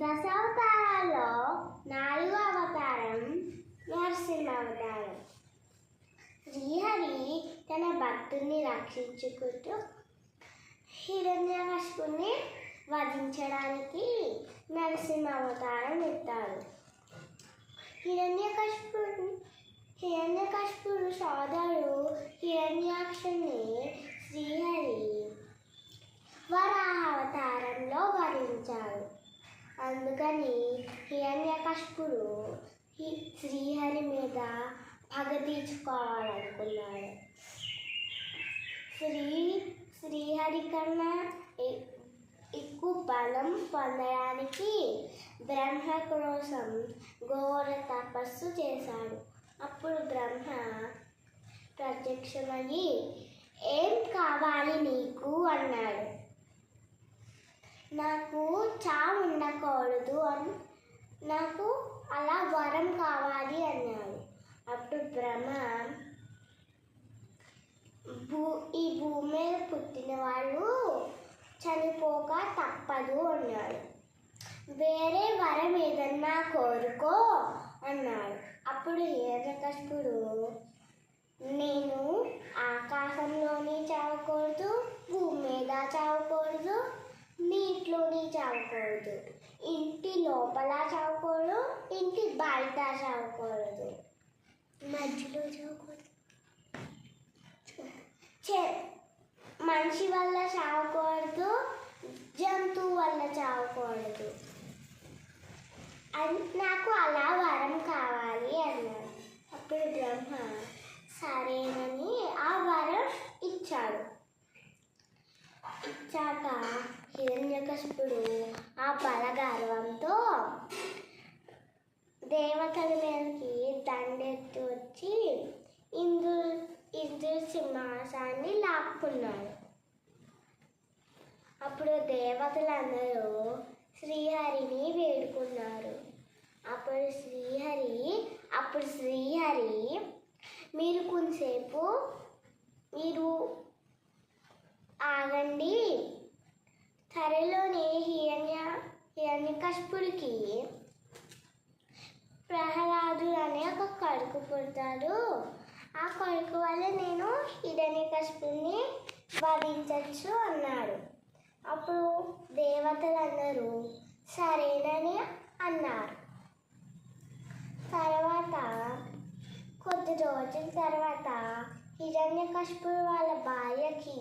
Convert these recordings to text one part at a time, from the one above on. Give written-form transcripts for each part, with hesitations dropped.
దశావతారాల్లో 4వ అవతారం నరసింహ అవతారం. శ్రీహరి తన భక్తుల్ని రక్షించుకుంటూ హిరణ్యకశిపుని వధించడానికి నరసింహ అవతారం ఎత్తాడు. హిరణ్యకశిపుడు సోదరుడు హిరణ్యాక్షుని శ్రీహరి వరాహ అవతారంలో వధించాడు. అందుకని హిరణ్యకశిపుడు శ్రీహరి మీద పగ తీర్చుకోవాలనుకున్నాడు. శ్రీహరి కన్నా ఎక్కువ బలం పొందడానికి బ్రహ్మ కోసం ఘోర తపస్సు చేశాడు. అప్పుడు బ్రహ్మ ప్రత్యక్షమయ్యి, ఏం కావాలి నీకు అన్నాడు. నాకు చావు ఉండకూడదు నాకు అలా వరం కావాలి అన్నాడు. అప్పుడు బ్రహ్మ, ఈ భూమి మీద పుట్టిన వాళ్ళు చనిపోక తప్పదు అన్నాడు. వేరే వరం ఏదన్నా కోరుకో అన్నాడు. అప్పుడు హిరణ్యకశిపుడు, నేను ఆకాశంలోని చావకూడదు, భూమి మీద చావకూడదు, నీటిలోని చావకూడదు, ఇంటి లోపల చావకూడదు, ఇంటి బయట చావకూడదు, మధ్యలో చావకూడదు, మనిషి వల్ల చావకూడదు, జంతువు వల్ల చావకూడదు, నాకు అలా వరం కావాలి అన్నాడు. అప్పుడు బ్రహ్మ సరేనని ఆ వరం ఇచ్చాడు. ఇచ్చాక హిరణ్యకశిపుడు ఆ బలగర్వంతో దేవతల మీదకి దండెత్తి వచ్చి ఇంద్రుడి సింహాసనాన్ని లాక్కున్నాడు. అప్పుడు దేవతలందరూ శ్రీహరిని వేడుకున్నారు. అప్పుడు శ్రీహరి మీరు కొంతసేపు మీరు ఆగండి, త్వరలోనే హిరణ్యకశిపుడికి ప్రహ్లాదుడు అనే ఒక కొడుకు పుడతాడు. ఆ కొడుకు వల్ల నేను హిరణ్యకశిపుడిని వధించవచ్చు అన్నాడు. అప్పుడు దేవతలందరూ సరేనని అన్నారు. తర్వాత కొద్ది రోజుల తర్వాత హిరణ్యకశిపుడు వాళ్ళ భార్యకి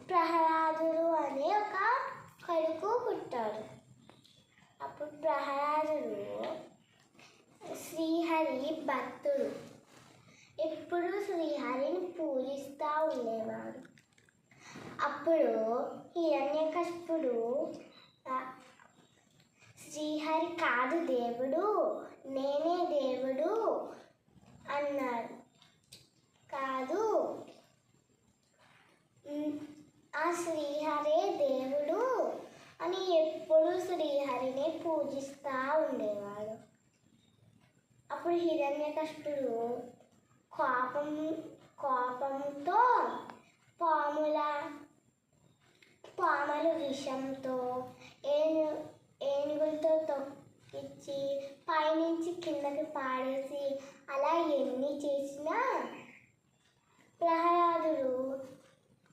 ప్రహ్లాదుడు అనే ఒక కొడుకు పుట్టాడు. అప్పుడు ప్రహ్లాదుడు శ్రీహరి భక్తుడు, ఎప్పుడు శ్రీహరిని పూజిస్తూ ఉండేవాడు. అప్పుడు హిరణ్యకశిపుడు, శ్రీహరి కాదు దేవుడు, నేనే దేవుడు అన్నాడు. కాదు, ఆ శ్రీహరే దేవుడు అని ఎప్పుడు శ్రీహరిని పూజిస్తూ ఉండేవాడు. అప్పుడు హిరణ్యకశిపుడు కోపంతో పాముల విషంతో ఏనుగులతో తొక్కించి పైనుంచి కిందకి పాడేసి అలా ఎన్ని చేసినా ప్రహ్లాదుడు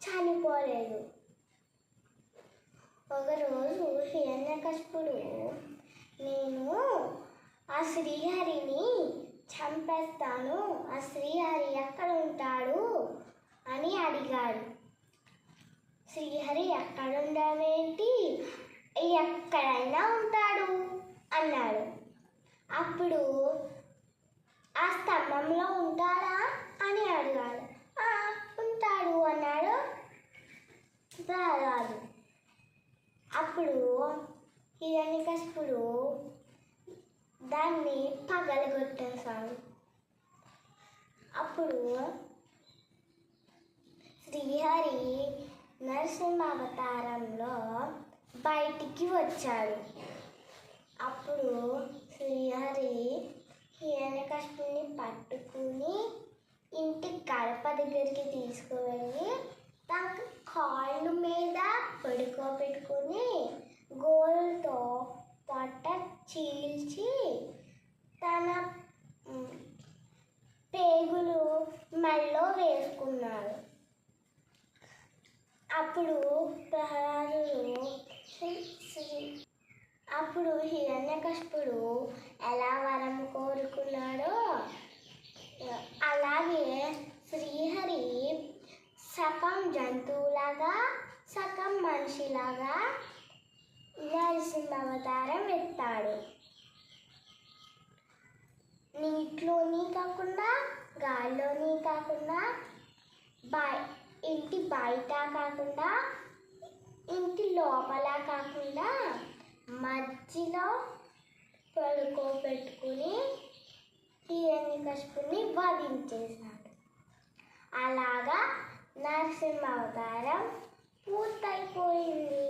చనిపోలేదు. ఒకరోజు హిరణ్యకశిపుడు, నేను ఆ శ్రీహరిని చంపేస్తాను, ఆ శ్రీహరి ఎక్కడ ఉంటాడు అని అడిగాడు. శ్రీహరి ఎక్కడుండవేంటి, ఎక్కడైనా ఉంటాడు అన్నాడు. అప్పుడు ఆ స్తంభంలో ఉంటాడా అని అడిగాడు. ఉంటాడు అన్నాడు ప్రహ్లాదు. అప్పుడు హిరణ్యకశిపుడు దాన్ని పగలగొట్టేశాడు. అప్పుడు శ్రీహరి నరసింహ అవతారంలో బయటికి వచ్చాడు. అప్పుడు శ్రీహరి హిరణ్యకశిపుని పట్టుకుని ఇంటి గడప దగ్గరికి తీసుకువెళ్ళి తన కాళ్ళు మీద పడుకోబెట్టుకుని అప్పుడు హిరణ్యకశిపుడు ఎలా వరం కోరుకున్నాడో అలాగే శ్రీహరి సగం జంతువులాగా సగం మనిషిలాగా నరసింహ అవతారం ఎత్తాడు. నీటిలోని కాకుండా గాలిలోని కాకుండా ఇంటి బయట కాకుండా ఇంటి లోపల కాకుండా మధ్యలో పడుకోబెట్టుకుని హిరణ్యకశిపుని వధించేశాడు. అలాగా నరసింహ అవతారం పూర్తయిపోయింది.